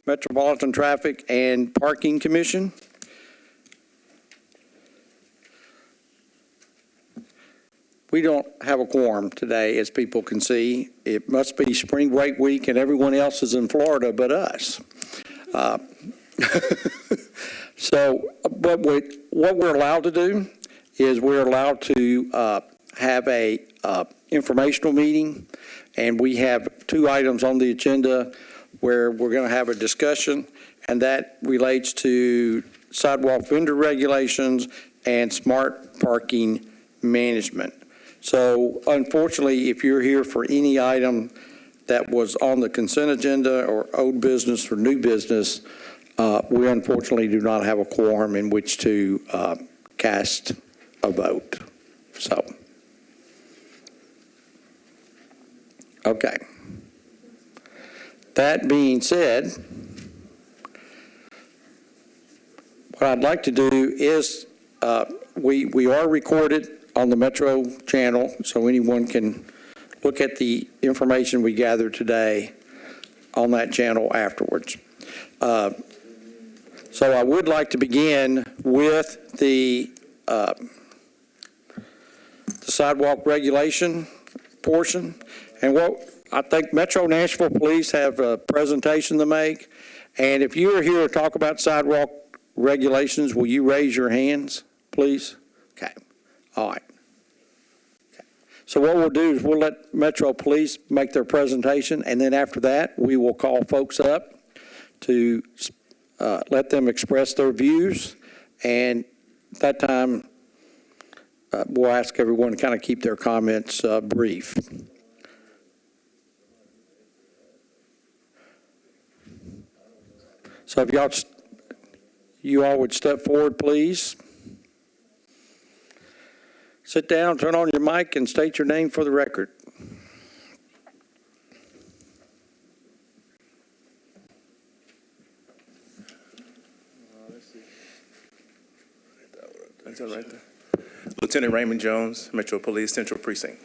Metropolitan Traffic and Parking Commission. We don't have a quorum today, as people can see. It must be spring break week and everyone else is in Florida but us. So, but what we're allowed to do is we're allowed to have a informational meeting, and we have 2 items on the agenda where we're going to have a discussion, and that relates to sidewalk vendor regulations and smart parking management. So unfortunately, if you're here for any item that was on the consent agenda or old business or new business, we unfortunately do not have a quorum in which to cast a vote. So, okay. That being said, what I'd like to do is we are recorded on the Metro channel, so anyone can look at the information we gathered today on that channel afterwards. So I would like to begin with the sidewalk regulation portion. And what I think Metro Nashville Police have a presentation to make. And if you are here to talk about sidewalk regulations, will you raise your hands, please? Okay. All right. Okay. So what we'll do is we'll let Metro Police make their presentation, and then after that, we will call folks up to let them express their views, and at that time, we'll ask everyone to kind of keep their comments brief. So if you all would step forward, please. Sit down, turn on your mic, and state your name for the record. That's all right there. Lieutenant Raymond Jones, Metro Police Central Precinct.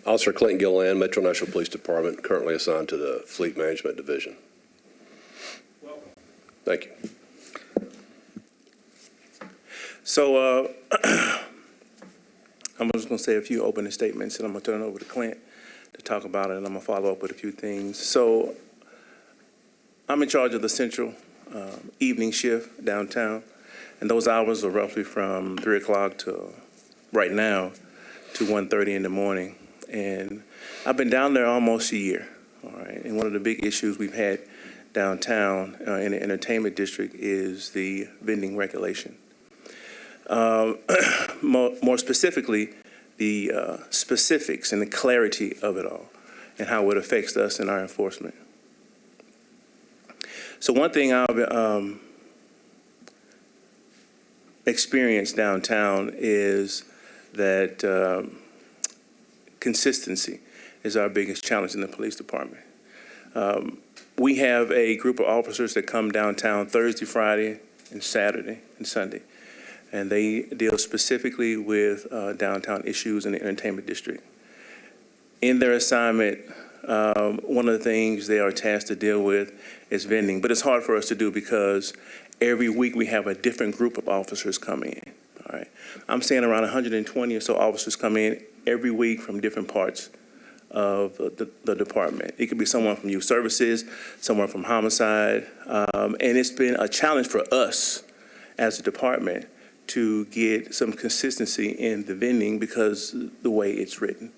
Officer Clint Gilland, Metro Nashville Police Department, currently assigned to the Fleet Management Division. Welcome. Thank you. So I'm just going to say a few opening statements, and I'm going to turn it over to Clint to talk about it, and I'm going to follow up with a few things. So I'm in charge of the Central evening shift downtown, and those hours are roughly from 3 o'clock to right now to 1:30 in the morning. And I've been down there almost a year, all right? And one of the big issues we've had downtown in the entertainment district is the vending regulation. More specifically, the specifics and the clarity of it all and how it affects us in our enforcement. So one thing I've experienced downtown is that consistency is our biggest challenge in the police department. We have a group of officers that come downtown Thursday, Friday, and Saturday and Sunday, and they deal specifically with downtown issues in the entertainment district. In their assignment, one of the things they are tasked to deal with is vending, but it's hard for us to do because every week we have a different group of officers come in, all right? I'm saying around 120 or so officers come in every week from different parts of the department. It could be someone from youth services, someone from homicide, and it's been a challenge for us as a department to get some consistency in the vending because the way it's written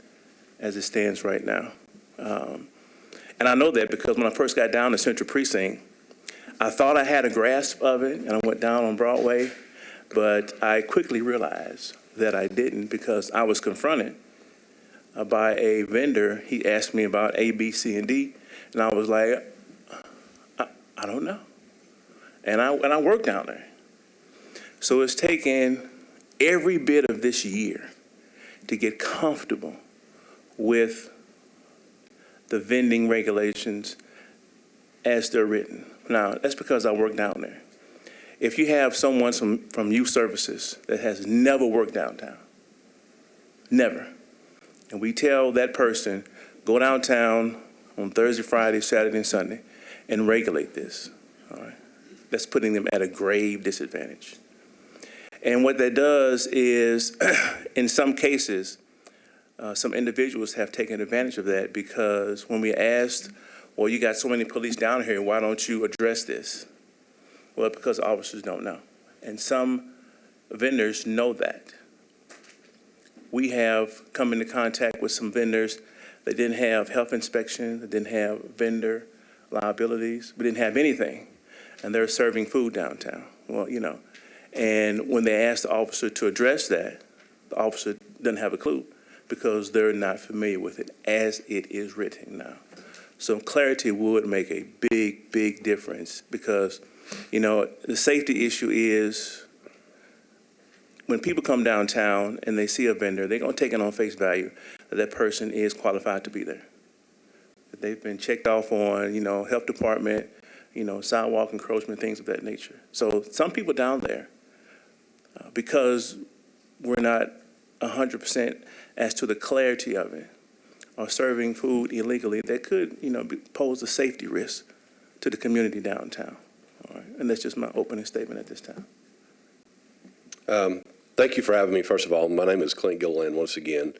as it stands right now. And I know that because when I first got down to Central Precinct, I thought I had a grasp of it, and I went down on Broadway, but I quickly realized that I didn't because I was confronted by a vendor. He asked me about A, B, C, and D, and I was like, I don't know. And I worked down there. So it's taken every bit of this year to get comfortable with the vending regulations as they're written. Now, that's because I work down there. If you have someone from youth services that has never worked downtown, never, and we tell that person, go downtown on Thursday, Friday, Saturday, and Sunday and regulate this, All right, that's putting them at a grave disadvantage. And what that does is, in some cases, some individuals have taken advantage of that, because when we asked, well, you got so many police down here, why don't you address this? Well, because officers don't know. And some vendors know that. We have come into contact with some vendors that didn't have health inspection, that didn't have vendor liabilities, but didn't have anything. And they're serving food downtown. Well, you know, and when they ask the officer to address that, the officer doesn't have a clue, because they're not familiar with it as it is written now. So clarity would make a big, big difference, because, you know, the safety issue is when people come downtown and they see a vendor, they're going to take it on face value that that person is qualified to be there. That they've been checked off on, you know, health department, you know, sidewalk encroachment, things of that nature. So some people down there, because we're not 100% as to the clarity of it, are serving food illegally that could, you know, pose a safety risk to the community downtown. All right, and that's just my opening statement at this time. Thank you for having me. First of all, my name is Clint Gilland once again,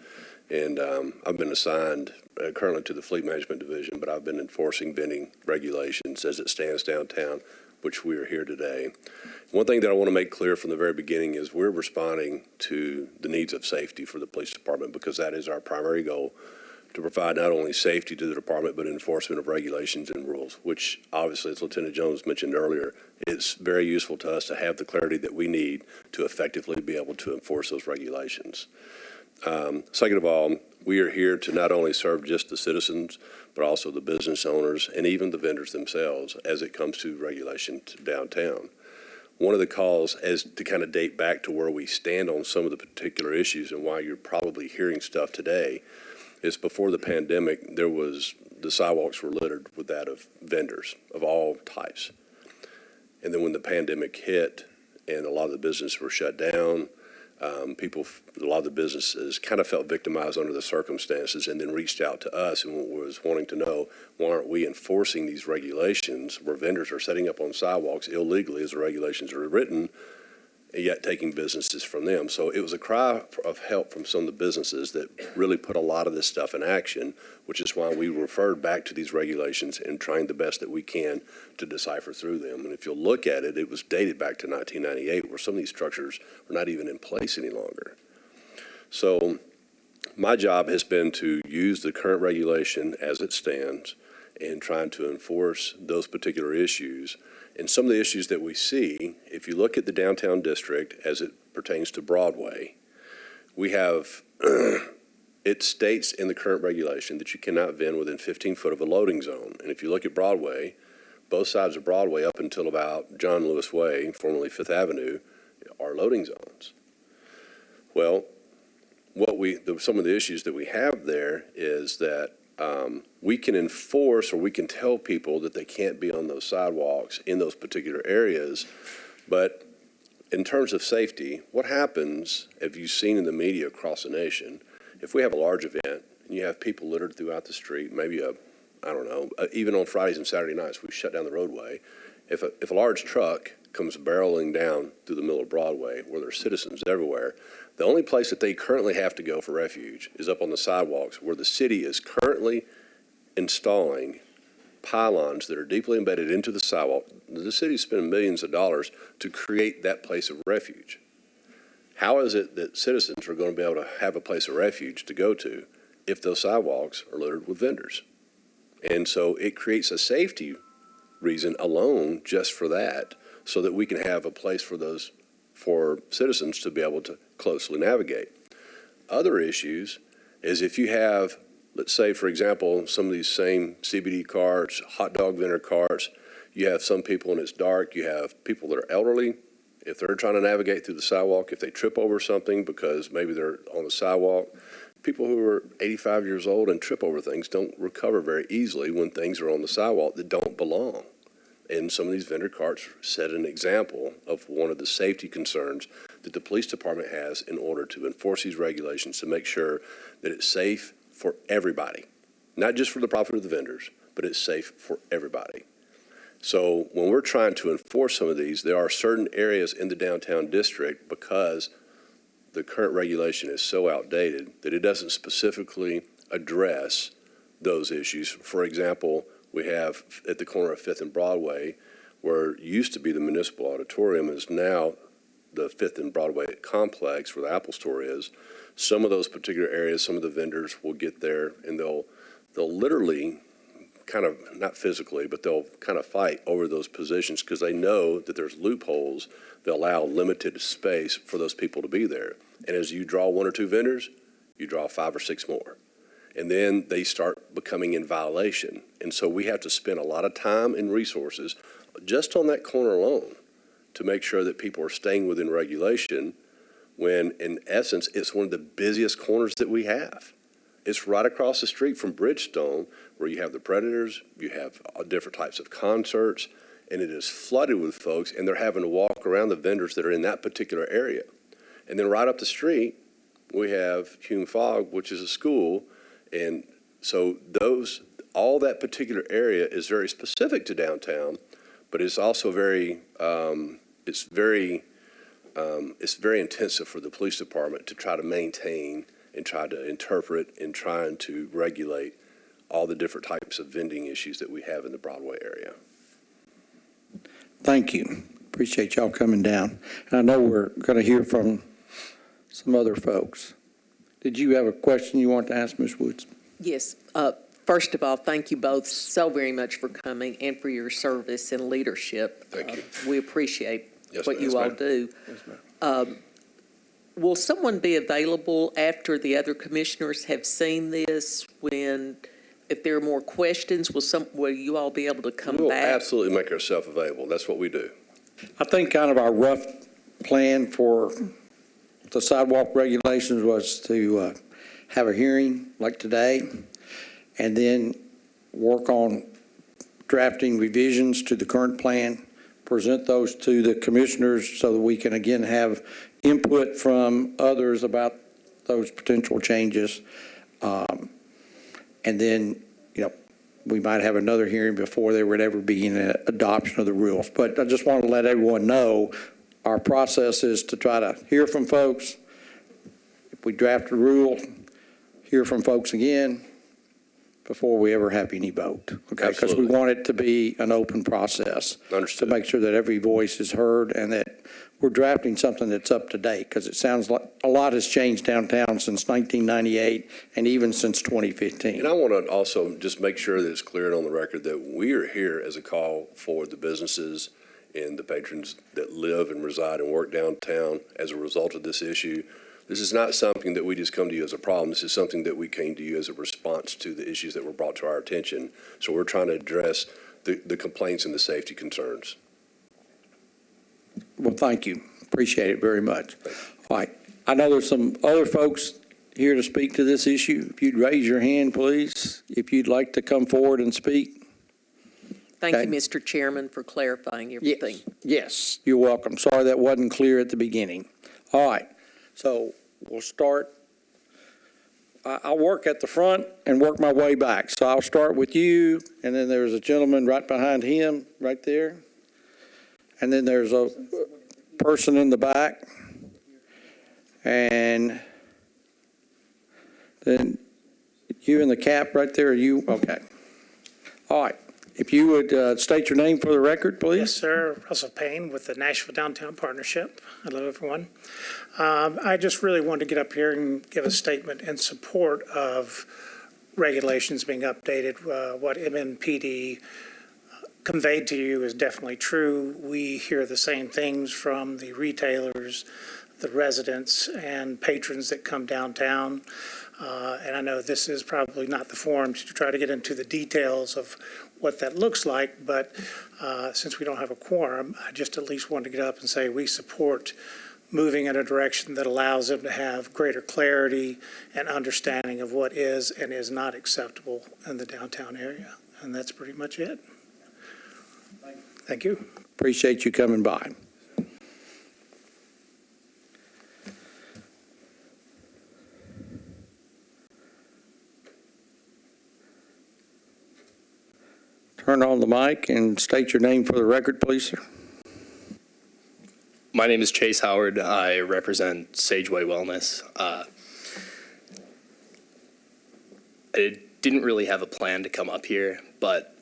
and I've been assigned currently to the Fleet Management Division, but I've been enforcing vending regulations as it stands downtown, which we are here today. One thing that I want to make clear from the very beginning is we're responding to the needs of safety for the police department, because that is our primary goal, to provide not only safety to the department, but enforcement of regulations and rules, which obviously, as Lieutenant Jones mentioned earlier, it's very useful to us to have the clarity that we need to effectively be able to enforce those regulations. Second of all, we are here to not only serve just the citizens, but also the business owners and even the vendors themselves as it comes to regulation to downtown. One of the calls, as to kind of date back to where we stand on some of the particular issues and why you're probably hearing stuff today, is before the pandemic, the sidewalks were littered with that of vendors of all types. And then when the pandemic hit and a lot of the businesses were shut down, a lot of the businesses kind of felt victimized under the circumstances, and then reached out to us and was wanting to know, why aren't we enforcing these regulations where vendors are setting up on sidewalks illegally as the regulations are written, and yet taking businesses from them. So it was a cry of help from some of the businesses that really put a lot of this stuff in action, which is why we referred back to these regulations and trying the best that we can to decipher through them. And if you'll look at it, it was dated back to 1998, where some of these structures were not even in place any longer. So my job has been to use the current regulation as it stands and trying to enforce those particular issues. And some of the issues that we see, if you look at the downtown district as it pertains to Broadway, we have, it states in the current regulation that you cannot vend within 15 foot of a loading zone. And if you look at Broadway, both sides of Broadway up until about John Lewis Way, formerly Fifth Avenue, are loading zones. Well, some of the issues that we have there is that we can enforce, or we can tell people that they can't be on those sidewalks in those particular areas. But in terms of safety, what happens, have you seen in the media across the nation, if we have a large event and you have people littered throughout the street, maybe even on Fridays and Saturday nights, we shut down the roadway. If a large truck comes barreling down through the middle of Broadway, where there's citizens everywhere, the only place that they currently have to go for refuge is up on the sidewalks, where the city is currently installing pylons that are deeply embedded into the sidewalk. The city's spending millions of dollars to create that place of refuge. How is it that citizens are going to be able to have a place of refuge to go to if those sidewalks are littered with vendors? And so it creates a safety reason alone just for that, so that we can have a place for citizens to be able to closely navigate. Other issues is if you have, let's say, for example, some of these same CBD carts, hot dog vendor carts, you have some people and it's dark, you have people that are elderly. If they're trying to navigate through the sidewalk, if they trip over something because maybe they're on the sidewalk, people who are 85 years old and trip over things don't recover very easily when things are on the sidewalk that don't belong. And some of these vendor carts set an example of one of the safety concerns that the police department has in order to enforce these regulations, to make sure that it's safe for everybody, not just for the profit of the vendors, but it's safe for everybody. So when we're trying to enforce some of these, there are certain areas in the downtown district, because the current regulation is so outdated that it doesn't specifically address those issues. For example, we have at the corner of 5th and Broadway, where it used to be the Municipal Auditorium, is now the 5th and Broadway complex where the Apple Store is. Some of those particular areas, some of the vendors will get there and they'll literally kind of, not physically, but they'll kind of fight over those positions because they know that there's loopholes that allow limited space for those people to be there. And as you draw 1 or 2 vendors, you draw 5 or 6 more. And then they start becoming in violation. And so we have to spend a lot of time and resources just on that corner alone to make sure that people are staying within regulation when, in essence, it's one of the busiest corners that we have. It's right across the street from Bridgestone, where you have the Predators, you have different types of concerts, and it is flooded with folks, and they're having to walk around the vendors that are in that particular area. And then right up the street, we have Hume Fogg, which is a school, and so all that particular area is very specific to downtown, but it's also very intensive for the police department to try to maintain and try to interpret and trying to regulate all the different types of vending issues that we have in the Broadway area. Thank you. Appreciate y'all coming down. And I know we're going to hear from some other folks. Did you have a question you want to ask, Ms. Woods? Yes. First of all, thank you both so very much for coming and for your service and leadership. Thank you. We appreciate what ma'am. you all do. Yes, ma'am. Will someone be available after the other commissioners have seen this if there are more questions, will you all be able to come We'll back? absolutely make ourselves available. That's what we do. I think kind of our rough plan for the sidewalk regulations was to have a hearing like today, and then work on drafting revisions to the current plan, present those to the commissioners so that we can again have input from others about those potential changes. And then, we might have another hearing before there would ever be an adoption of the rules. But I just want to let everyone know our process is to try to hear from folks. If we draft a rule, hear from folks again before we ever have any vote. Okay, because we want it to be an open process. Understood. To make sure that every voice is heard and that we're drafting something that's up to date, because it sounds like a lot has changed downtown since 1998 and even since 2015. And I want to also just make sure that it's clear on the record that we are here as a call for the businesses and the patrons that live and reside and work downtown as a result of this issue. This is not something that we just come to you as a problem. This is something that we came to you as a response to the issues that were brought to our attention. So we're trying to address the complaints and the safety concerns. Well, thank you. Appreciate it very much. All right. I know there's some other folks here to speak to this issue. If you'd raise your hand, please, if you'd like to come forward and speak. Thank Okay. you, Mr. Chairman, for clarifying everything. Yes, you're welcome. Sorry that wasn't clear at the beginning. All right. So we'll start. I'll work at the front and work my way back. So I'll start with you, and then there's a gentleman right behind him, right there. And then there's a person in the back. And then you in the cap right there, okay. All right. If you would state your name for the record, please. Yes, sir. Russell Payne with the Nashville Downtown Partnership. Hello, everyone. I just really wanted to get up here and give a statement in support of regulations being updated. What MNPD conveyed to you is definitely true. We hear the same things from the retailers, the residents, and patrons that come downtown. And I know this is probably not the forum to try to get into the details of what that looks like, but since we don't have a quorum, I just at least wanted to get up and say we support moving in a direction that allows them to have greater clarity and understanding of what is and is not acceptable in the downtown area. And that's pretty much it. Thank you. Appreciate you coming by. Turn on on the mic and state your name for the record, please, sir. My name is Chase Howard. I represent Sageway Wellness. I didn't really have a plan to come up here, but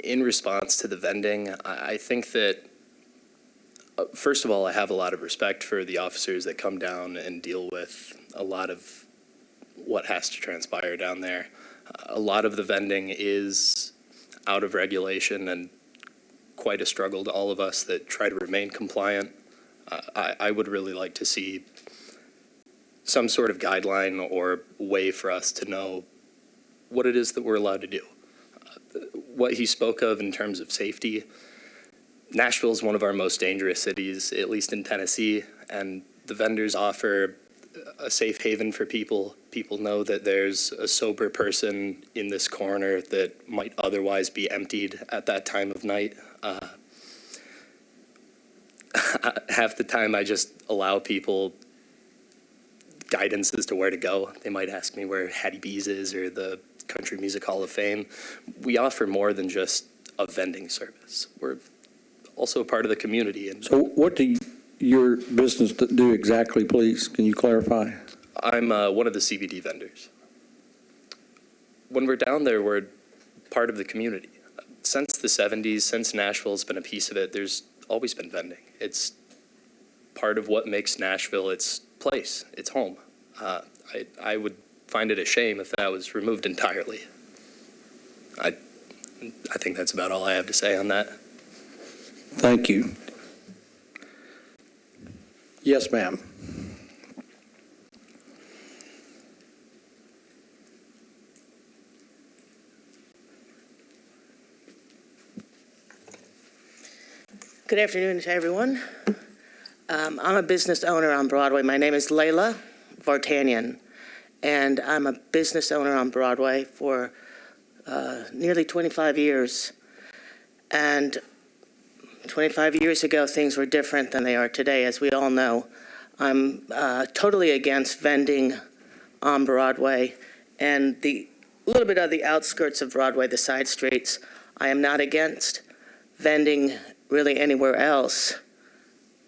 in response to the vending, I think that, first of all, I have a lot of respect for the officers that come down and deal with a lot of what has to transpire down there. A lot of the vending is out of regulation and quite a struggle to all of us that try to remain compliant. I would really like to see some sort of guideline or way for us to know what it is that we're allowed to do. What he spoke of in terms of safety, Nashville is one of our most dangerous cities, at least in Tennessee, and the vendors offer a safe haven for people. People know that there's a sober person in this corner that might otherwise be emptied at that time of night. Half the time I just allow people guidance as to where to go. They might ask me where Hattie B's is or the Country Music Hall of Fame. We offer more than just a vending service. We're also a part of the community. And So what do your business do exactly, please? Can you clarify? I'm one of the CBD vendors. When we're down there, we're part of the community. Since the 70s, since Nashville's been a piece of it, there's always been vending. It's part of what makes Nashville its place, its home. I would find it a shame if that was removed entirely. I think that's about all I have to say on that. Thank you. Yes, ma'am. Good afternoon to everyone. I'm a business owner on Broadway. My name is Layla Vartanian, and I'm a business owner on Broadway for nearly 25 years. And 25 years ago, things were different than they are today, as we all know. I'm totally against vending on Broadway and the little bit of the outskirts of Broadway, the side streets. I am not against vending really anywhere else.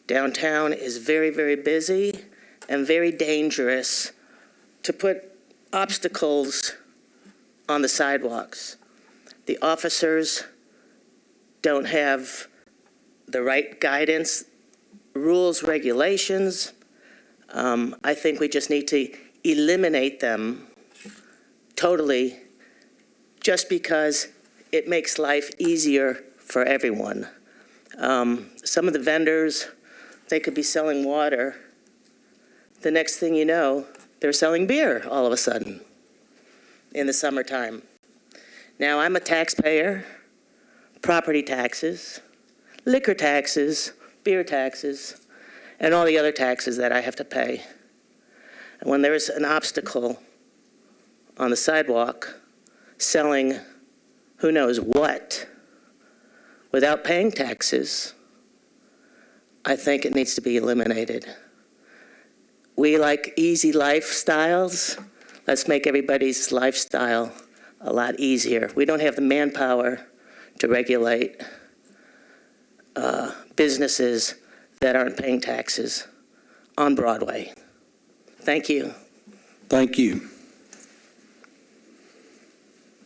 Downtown is very, very busy and very dangerous to put obstacles on the sidewalks. The officers don't have the right guidance, rules, regulations. I think we just need to eliminate them totally just because it makes life easier for everyone. Some of the vendors, they could be selling water. The next thing you know, they're selling beer all of a sudden in the summertime. Now, I'm a taxpayer, property taxes, liquor taxes, beer taxes, and all the other taxes that I have to pay. And when there's an obstacle on the sidewalk selling who knows what without paying taxes, I think it needs to be eliminated. We like easy lifestyles. Let's make everybody's lifestyle a lot easier. We don't have the manpower to regulate businesses that aren't paying taxes on Broadway. Thank you. Thank you.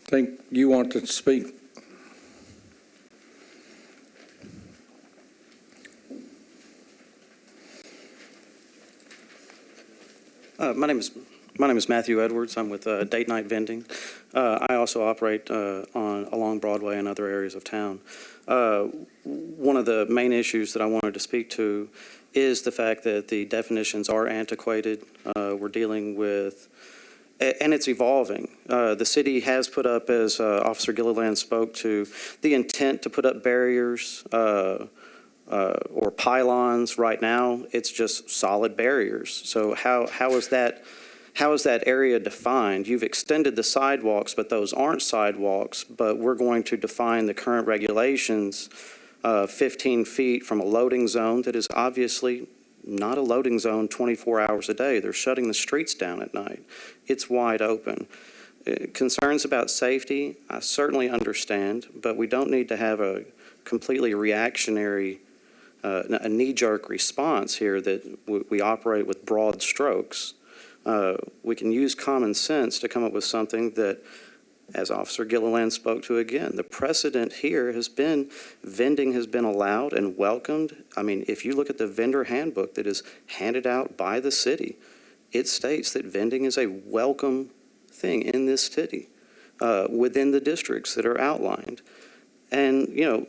Think you want to speak? My name is Matthew Edwards. I'm with Date Night Vending. I also operate along Broadway and other areas of town. One of the main issues that I wanted to speak to is the fact that the definitions are antiquated. We're dealing with, and it's evolving. The city has put up, as Officer Gilliland spoke to, the intent to put up barriers or pylons. Right now, it's just solid barriers. So how is that area defined? You've extended the sidewalks, but those aren't sidewalks, but we're going to define the current regulations 15 feet from a loading zone that is obviously not a loading zone 24 hours a day. They're shutting the streets down at night. It's wide open. Concerns about safety, I certainly understand, but we don't need to have a completely reactionary, a knee-jerk response here that we operate with broad strokes. We can use common sense to come up with something that, as Officer Gilliland spoke to again, the precedent here has been vending has been allowed and welcomed. I mean, if you look at the vendor handbook that is handed out by the city, it states that vending is a welcome thing in this city within the districts that are outlined. And, you know,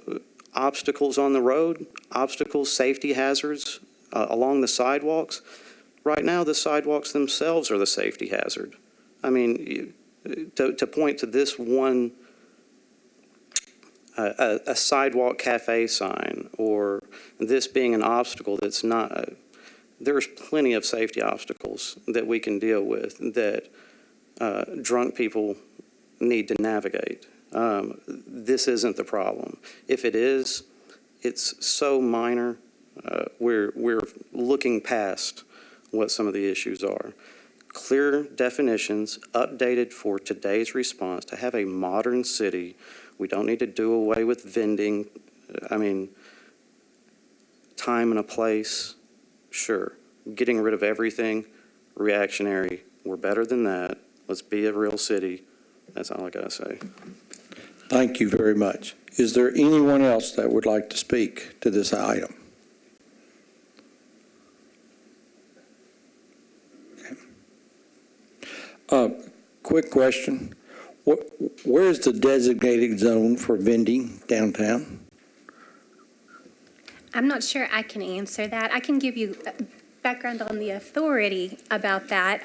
obstacles on the road, obstacles, safety hazards along the sidewalks. Right now, the sidewalks themselves are the safety hazard. I mean, to point to this one, a sidewalk cafe sign, or this being an obstacle that's not, there's plenty of safety obstacles that we can deal with that drunk people need to navigate. This isn't the problem. If it is, it's so minor. We're looking past what some of the issues are. Clear definitions, updated for today's response, to have a modern city. We don't need to do away with vending. I mean, time and a place, sure. Getting rid of everything, reactionary. We're better than that. Let's be a real city. That's all I got to say. Thank you very much. Is there anyone else that would like to speak to this item? Quick question. Where is the designated zone for vending downtown? I'm not sure I can answer that. I can give you background on the authority about that.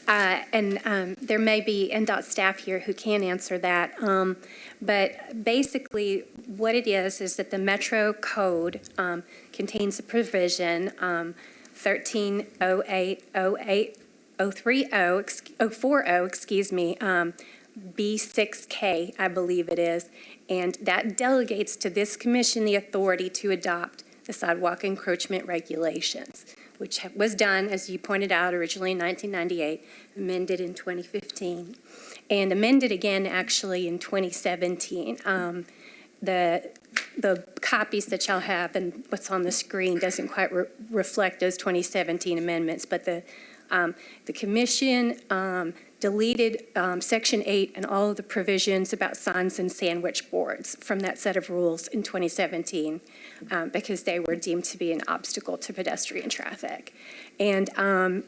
There may be NDOT staff here who can answer that. But basically what it is that the Metro Code contains a provision, 1308-040, B6K, I believe it is, and that delegates to this commission the authority to adopt the sidewalk encroachment regulations, which was done, as you pointed out, originally in 1998, amended in 2015, and amended again actually in 2017. The copies that y'all have and what's on the screen doesn't quite reflect those 2017 amendments, but the commission deleted Section 8 and all of the provisions about signs and sandwich boards from that set of rules in 2017 because they were deemed to be an obstacle to pedestrian traffic. And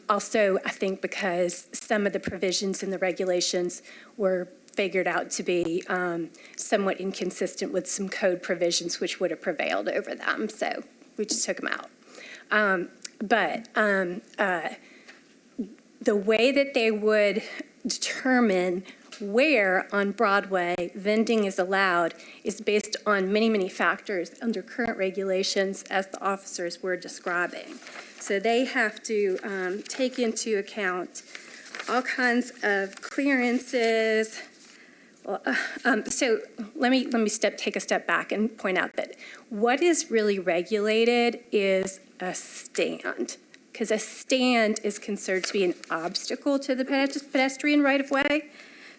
also, I think because some of the provisions in the regulations were figured out to be somewhat inconsistent with some code provisions which would have prevailed over them. So we just took them out. The way that they would determine where on Broadway vending is allowed is based on many, many factors under current regulations as the officers were describing. So they have to take into account all kinds of clearances. So let me take a step back and point out that what is really regulated is a stand, because a stand is considered to be an obstacle to the pedestrian right-of-way.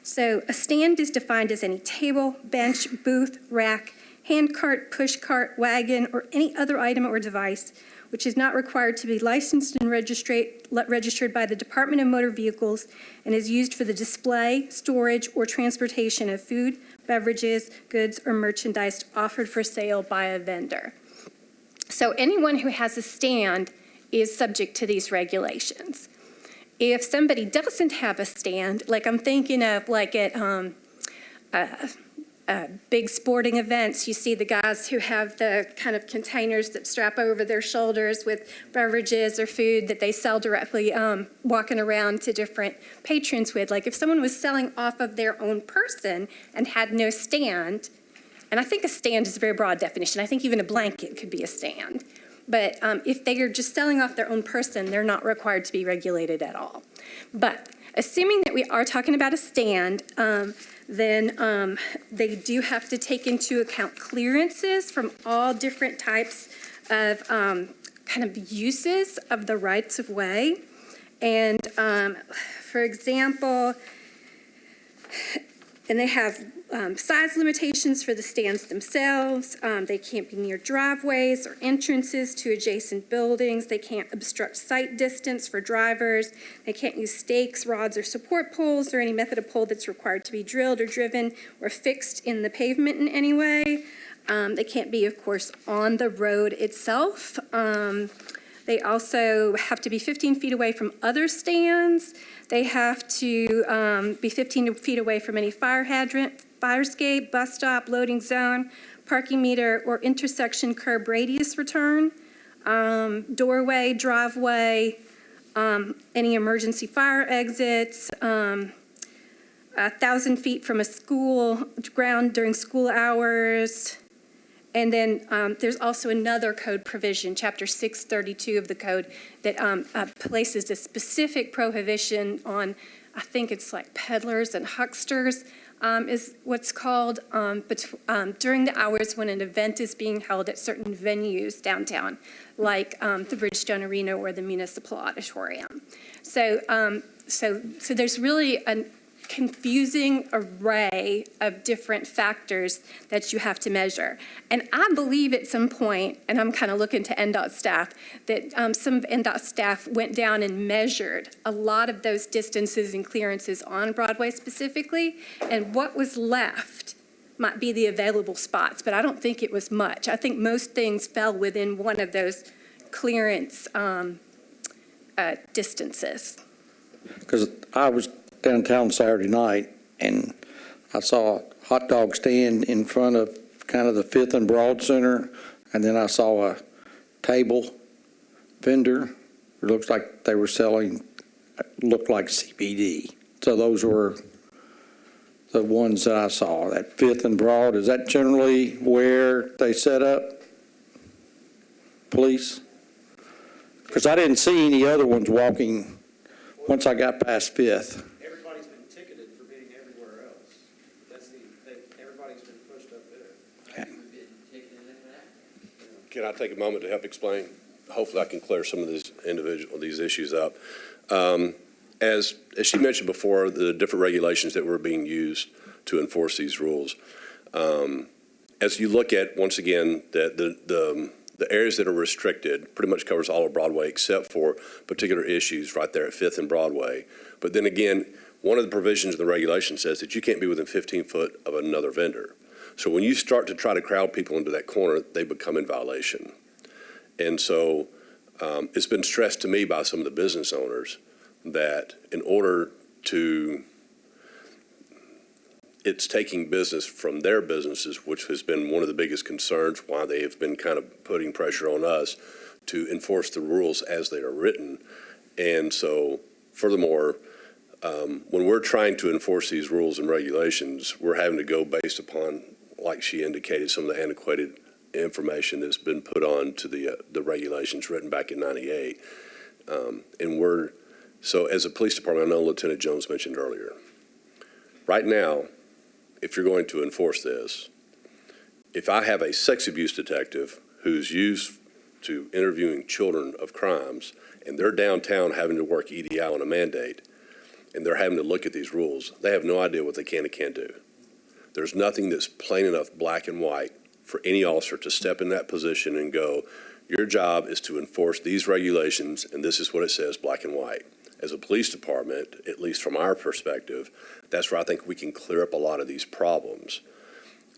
So a stand is defined as any table, bench, booth, rack, hand cart, push cart, wagon, or any other item or device which is not required to be licensed and registered by the Department of Motor Vehicles and is used for the display, storage, or transportation of food, beverages, goods, or merchandise offered for sale by a vendor. So anyone who has a stand is subject to these regulations. If somebody doesn't have a stand, like I'm thinking of like at big sporting events, you see the guys who have the kind of containers that strap over their shoulders with beverages or food that they sell directly, walking around to different patrons with. Like if someone was selling off of their own person and had no stand, and I think a stand is a very broad definition. I think even a blanket could be a stand. But if they are just selling off their own person, they're not required to be regulated at all. But assuming that we are talking about a stand, then they do have to take into account clearances from all different types of kind of uses of the rights of way. And for example, And they have size limitations for the stands themselves. They can't be near driveways or entrances to adjacent buildings. They can't obstruct sight distance for drivers. They can't use stakes, rods, or support poles, or any method of pole that's required to be drilled or driven or fixed in the pavement in any way. They can't be, of course, on the road itself. They also have to be 15 feet away from other stands. They have to be 15 feet away from any fire hydrant, fire escape, bus stop, loading zone, parking meter, or intersection curb radius return, doorway, driveway, any emergency fire exits, 1,000 feet from a school ground during school hours. And then there's also another code provision, Chapter 632 of the code, that places a specific prohibition on, I think it's like peddlers and hucksters, is what's called, during the hours when an event is being held at certain venues downtown, like the Bridgestone Arena or the Municipal Auditorium. So there's really a confusing array of different factors that you have to measure. And I believe at some point, and I'm kind of looking to NDOT staff, that some of NDOT staff went down and measured a lot of those distances and clearances on Broadway specifically, and what was left might be the available spots, but I don't think it was much. I think most things fell within one of those clearance distances. Because I was downtown Saturday night, and I saw a hot dog stand in front of kind of the 5th and Broad Center, and then I saw a table vendor. It looks like they were selling, looked like CBD. So those were the ones that I saw. That 5th and Broad, is that generally where they set up? Police? Because I didn't see any other ones walking once I got past 5th. Everybody's been ticketed for being everywhere else. Everybody's been pushed up there. Can I take a moment to help explain? Hopefully I can clear some of these issues up. As she mentioned before, the different regulations that were being used to enforce these rules. As you look at, once again, the areas that are restricted pretty much covers all of Broadway except for particular issues right there at 5th and Broadway. But then again, one of the provisions of the regulation says that you can't be within 15 foot of another vendor. So when you start to try to crowd people into that corner, they become in violation. And so it's been stressed to me by some of the business owners that in order to, it's taking business from their businesses, which has been one of the biggest concerns why they have been kind of putting pressure on us to enforce the rules as they are written. And so furthermore, when we're trying to enforce these rules and regulations, we're having to go based upon, like she indicated, some of the antiquated information that's been put on to the regulations written back in '98. So as a police department, I know Lieutenant Jones mentioned earlier, right now, if you're going to enforce this, if I have a sex abuse detective who's used to interviewing children of crimes and they're downtown having to work EDI on a mandate and they're having to look at these rules, they have no idea what they can and can't do. There's nothing that's plain enough black and white for any officer to step in that position and go, your job is to enforce these regulations and this is what it says black and white. As a police department, at least from our perspective, that's where I think we can clear up a lot of these problems.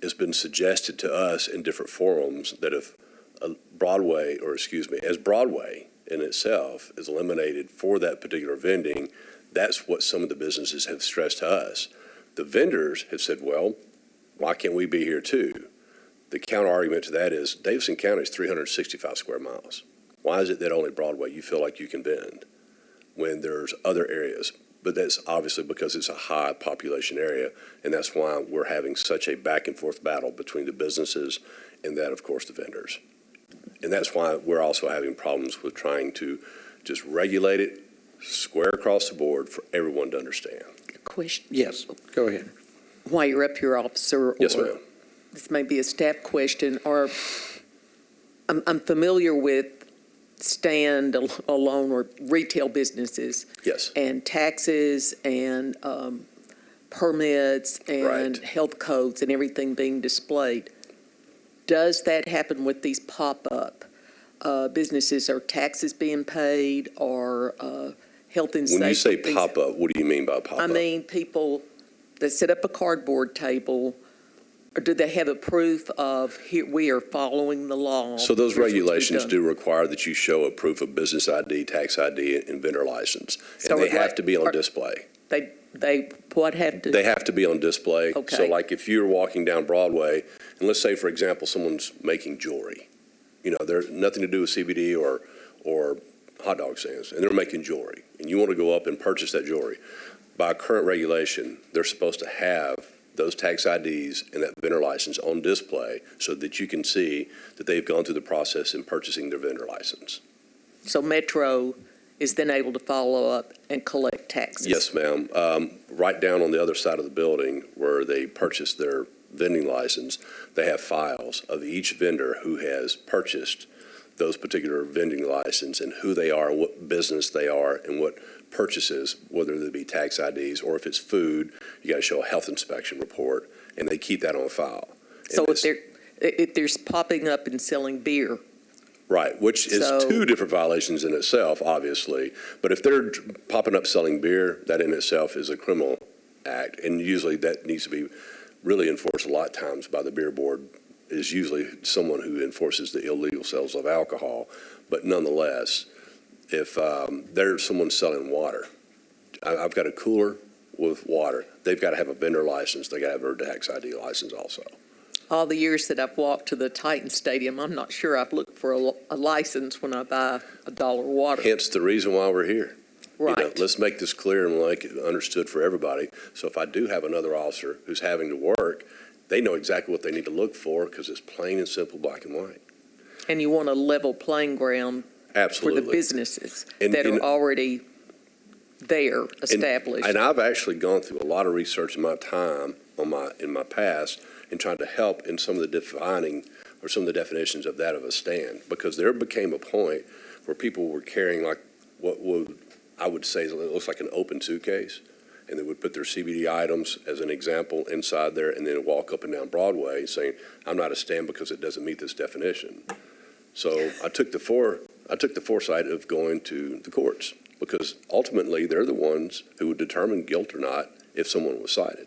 It's been suggested to us in different forums that if as Broadway in itself is eliminated for that particular vending, that's what some of the businesses have stressed to us. The vendors have said, well, why can't we be here too? The counter argument to that is Davidson County is 365 square miles. Why is it that only Broadway you feel like you can vend when there's other areas? But that's obviously because it's a high population area, and that's why we're having such a back and forth battle between the businesses and that, of course, the vendors. And that's why we're also having problems with trying to just regulate it square across the board for everyone to understand. Question? Yes, go ahead. While you're up here, officer. Yes, ma'am. This may be a staff question, or I'm familiar with stand alone or retail businesses. Yes. And taxes and permits and Right. health codes and everything being displayed. Does that happen with these pop-up businesses? Are taxes being paid, or health and safety? When you say things? pop-up, what do you mean by pop-up? I mean, people that set up a cardboard table, or do they have a proof of, here, we are following the law? So those Here's what's regulations done. do require that you show a proof of business ID, tax ID, and vendor license. So And they it have like- to be on are- display. They what have to? They have to be on display. Okay. So like if you're walking down Broadway, and let's say, for example, someone's making jewelry, there's nothing to do with CBD or hot dog stands, and they're making jewelry, and you want to go up and purchase that jewelry. By current regulation, they're supposed to have those tax IDs and that vendor license on display so that you can see that they've gone through the process in purchasing their vendor license. So Metro is then able to follow up and collect taxes? Yes, ma'am. Right down on the other side of the building where they purchased their vending license, they have files of each vendor who has purchased those particular vending license and who they are, what business they are, and what purchases, whether they be tax IDs or if it's food, you got to show a health inspection report, and they keep that on file. So And if there's popping up and selling beer, Right, which is So- two different violations in itself, obviously. But if they're popping up selling beer, that in itself is a criminal act. And usually that needs to be really enforced a lot of times by the beer board, is usually someone who enforces the illegal sales of alcohol. But nonetheless, if there's someone selling water, I've got a cooler with water, they've got to have a vendor license, they got to have their tax ID license also. all the years that I've walked to the Titan Stadium, I'm not sure I've looked for a license when I buy $1 water. Hence the reason why we're here. Right. Let's make this clear and make it understood for everybody. So if I do have another officer who's having to work, they know exactly what they need to look for because it's plain and simple, black and white. And you want a level playing ground for Absolutely. the businesses And- that and- are already there, established. And I've actually gone through a lot of research in my time in my past in trying to help in some of the defining or some of the definitions of that of a stand, because there became a point where people were carrying like what I would say it looks like an open suitcase, and they would put their CBD items as an example inside there, and then walk up and down Broadway saying, "I'm not a stand because it doesn't meet this definition." So I took the foresight of going to the courts, because ultimately they're the ones who would determine guilt or not if someone was cited.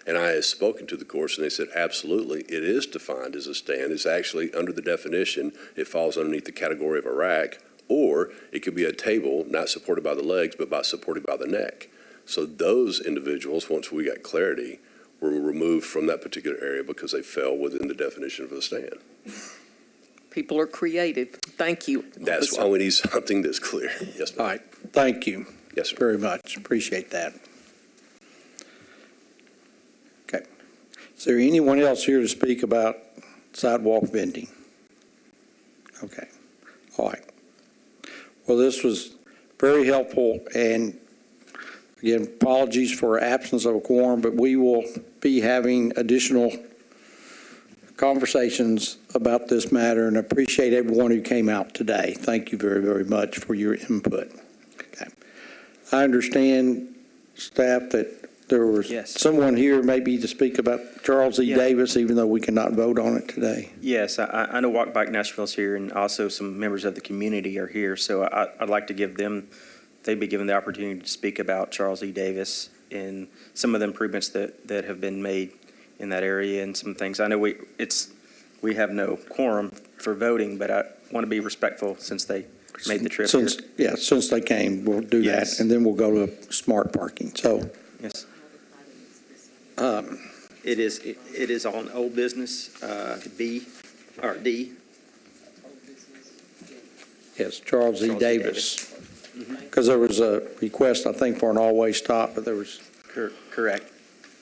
And I had spoken to the courts, and they said, absolutely, it is defined as a stand. It's actually under the definition, it falls underneath the category of a rack, or it could be a table not supported by the legs, but supported by the neck. So those individuals, once we got clarity, were removed from that particular area because they fell within the definition of a stand. People are creative. Thank you. That's officer. why we need something that's clear. Yes, All ma'am. right, thank you Yes, sir. very much. Appreciate that. Okay. Is there anyone else here to speak about sidewalk vending? Okay. All right. Well, this was very helpful, and again, apologies for absence of a quorum, but we will be having additional conversations about this matter, and appreciate everyone who came out today. Thank you very, very much for your input. Okay. I understand, staff, that there was Yes. someone here maybe to speak about Charles E. Yeah. Davis, even though we cannot vote on it today. Yes, I know Walk Bike Nashville's here, and also some members of the community are here, so I'd like to give them, they'd be given the opportunity to speak about Charles E. Davis and some of the improvements that have been made in that area and some things. I know we have no quorum for voting, but I want to be respectful since they made the trip here. Since they came, we'll do that, Yes. and then we'll go to smart parking. So, Yes. It is on old business, D. yes, Charles E. Charles E. Davis. Because there was a request, I think, for an all-way stop, but there was, Correct.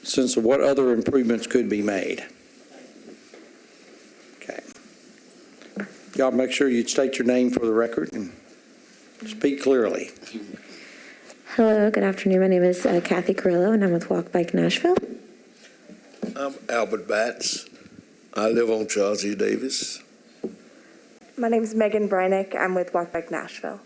since of what other improvements could be made. Okay. Y'all make sure you state your name for the record and speak clearly. Hello, good afternoon. My name is Kathy Carrillo, and I'm with Walk Bike Nashville. I'm Albert Batts. I live on Charles E. Davis. My name is Megan Brynick. I'm with Walk Bike Nashville.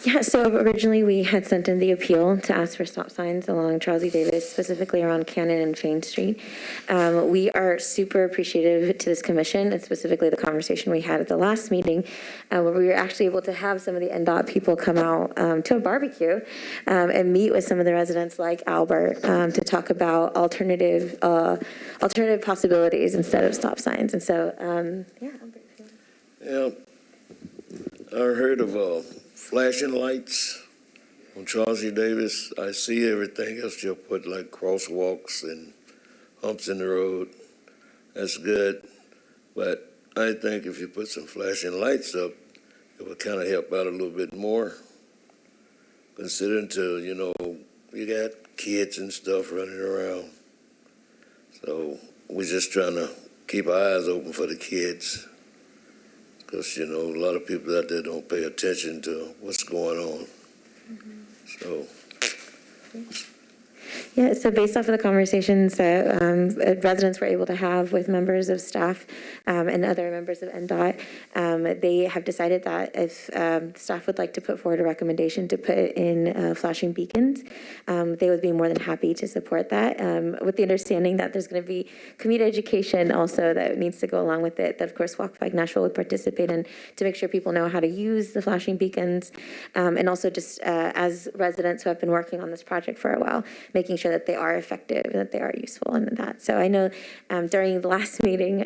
Yeah, so originally we had sent in the appeal to ask for stop signs along Charles E. Davis, specifically around Cannon and Payne Street. We are super appreciative to this commission, and specifically the conversation we had at the last meeting, where we were actually able to have some of the NDOT people come out to a barbecue and meet with some of the residents like Albert to talk about alternative possibilities instead of stop signs. And so, yeah. Yeah, I heard of flashing lights on Charles E. Davis. I see everything else you'll put like crosswalks and humps in the road. That's good. But I think if you put some flashing lights up, it would kind of help out a little bit more. Considering you got kids and stuff running around. So we're just trying to keep our eyes open for the kids. Because, a lot of people out there don't pay attention to what's going on. So. Yeah, so based off of the conversations that residents were able to have with members of staff and other members of NDOT, they have decided that if staff would like to put forward a recommendation to put in flashing beacons, they would be more than happy to support that, with the understanding that there's going to be community education also that needs to go along with it, that of course Walk Bike Nashville would participate in to make sure people know how to use the flashing beacons, and also just as residents who have been working on this project for a while, making sure that they are effective and that they are useful and that. So I know during the last meeting,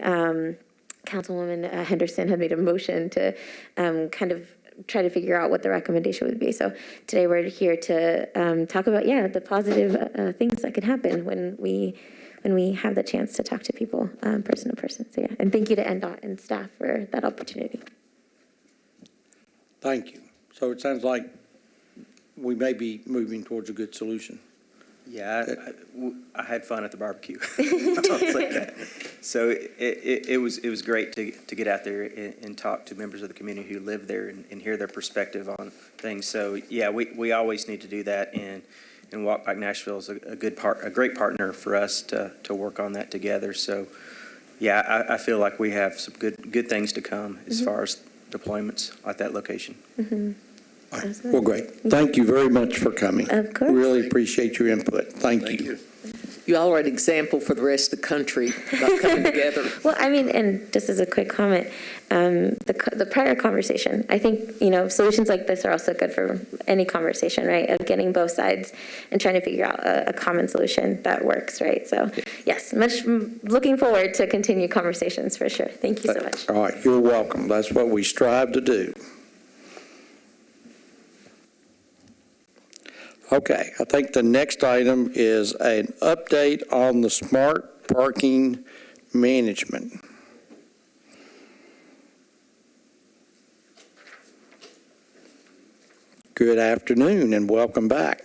Councilwoman Henderson had made a motion to kind of try to figure out what the recommendation would be. So today we're here to talk about, the positive things that could happen when we have the chance to talk to people person to person. So yeah, and thank you to NDOT and staff for that opportunity. Thank you. So it sounds like we may be moving towards a good solution. Yeah, I had fun at the barbecue. So it was great to get out there and talk to members of the community who live there and hear their perspective on things. So yeah, we always need to do that, and Walk Bike Nashville is a great partner for us to work on that together. So yeah, I feel like we have some good things to come as far as deployments at that location. Mm-hmm. Well, great. Thank you very much for coming. Of course. Really appreciate your input. Thank you. You all are an example for the rest of the country about coming together. Well, I mean, and just as a quick comment, the prior conversation, I think, solutions like this are also good for any conversation, right, of getting both sides and trying to figure out a common solution that works, right? So, yes, much looking forward to continue conversations for sure. Thank you so much. All right, you're welcome. That's what we strive to do. Okay, I think the next item is an update on the smart parking management. Good afternoon and welcome back.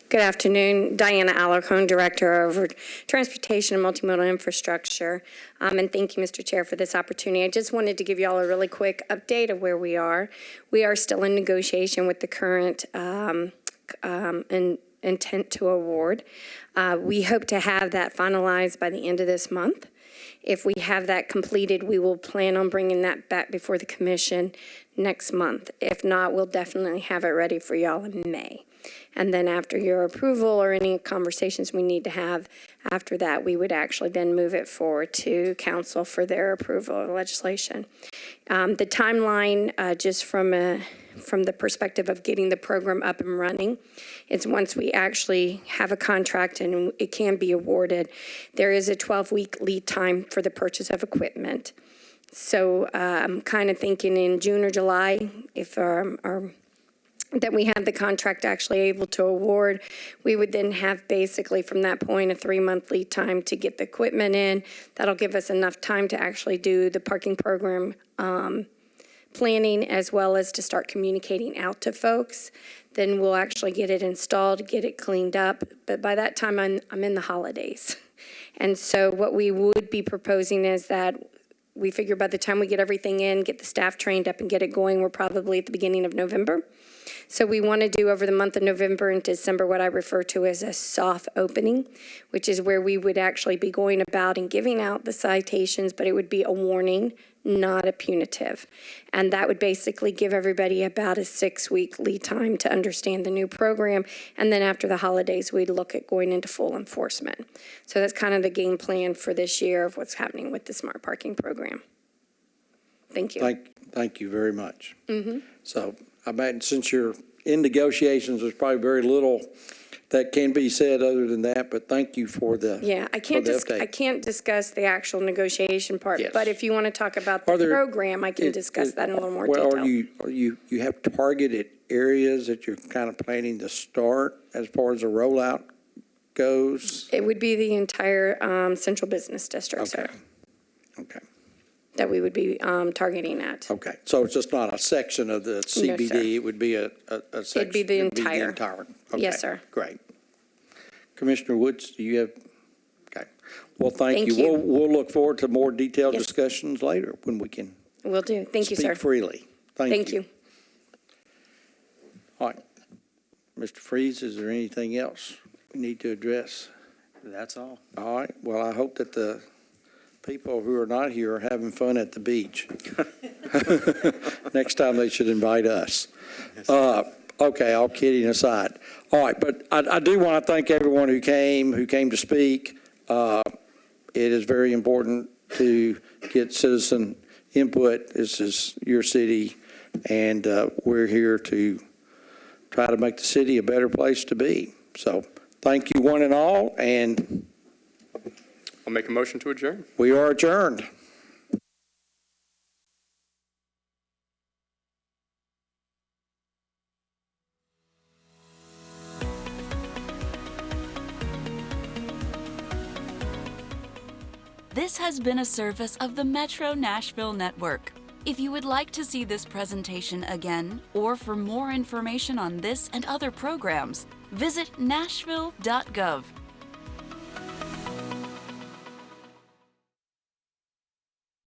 Good afternoon. Diana Alarcon, Director of Transportation and Multimodal Infrastructure. And thank you, Mr. Chair, for this opportunity. I just wanted to give you all a really quick update of where we are. We are still in negotiation with the current intent to award. We hope to have that finalized by the end of this month. If we have that completed, we will plan on bringing that back before the commission next month. If not, we'll definitely have it ready for y'all in May. And then after your approval or any conversations we need to have after that, we would actually then move it forward to council for their approval of legislation. The timeline, just from the perspective of getting the program up and running, is once we actually have a contract and it can be awarded, there is a 12-week lead time for the purchase of equipment. So I'm kind of thinking in June or July, if that we have the contract actually able to award, we would then have basically from that point a 3-month lead time to get the equipment in. That'll give us enough time to actually do the parking program planning, as well as to start communicating out to folks. Then we'll actually get it installed, get it cleaned up. But by that time, I'm in the holidays. And so what we would be proposing is that we figure by the time we get everything in, get the staff trained up and get it going, we're probably at the beginning of November. So we want to do over the month of November and December what I refer to as a soft opening, which is where we would actually be going about and giving out the citations, but it would be a warning, not a punitive. And that would basically give everybody about a 6-week lead time to understand the new program. And then after the holidays, we'd look at going into full enforcement. So that's kind of the game plan for this year of what's happening with the smart parking program. Thank you. Thank you very much. So I imagine since you're in negotiations, there's probably very little that can be said other than that, but thank you for the Yeah, I can't discuss the actual negotiation part, Yes. but if you want to talk about the program, I can discuss that in a little more Well, detail. you have targeted areas that you're kind of planning to start as far as the rollout goes? It would be the entire central business district, sir, Okay. that we would be targeting at. Okay, so it's just not a section of the CBD, it would be a section? It'd be the entire. Okay, Yes, sir. Great. Commissioner Woods, do you have, okay. Well, thank Thank you. you. We'll look forward to more detailed Yes. discussions later when we can Will do. Thank you, sir. speak freely. Thank you. All right. Mr. Freeze, is there anything else we need to address? That's all. All right, well, I hope that the people who are not here are having fun at the beach. Next time they should invite us. Okay, all kidding aside. All right, but I do want to thank everyone who came to speak. It is very important to get citizen input. This is your city, and we're here to try to make the city a better place to be. So thank you one and all, and I'll make a motion to adjourn. we are adjourned. This has been a service of the Metro Nashville Network. If you would like to see this presentation again, or for more information on this and other programs, visit nashville.gov.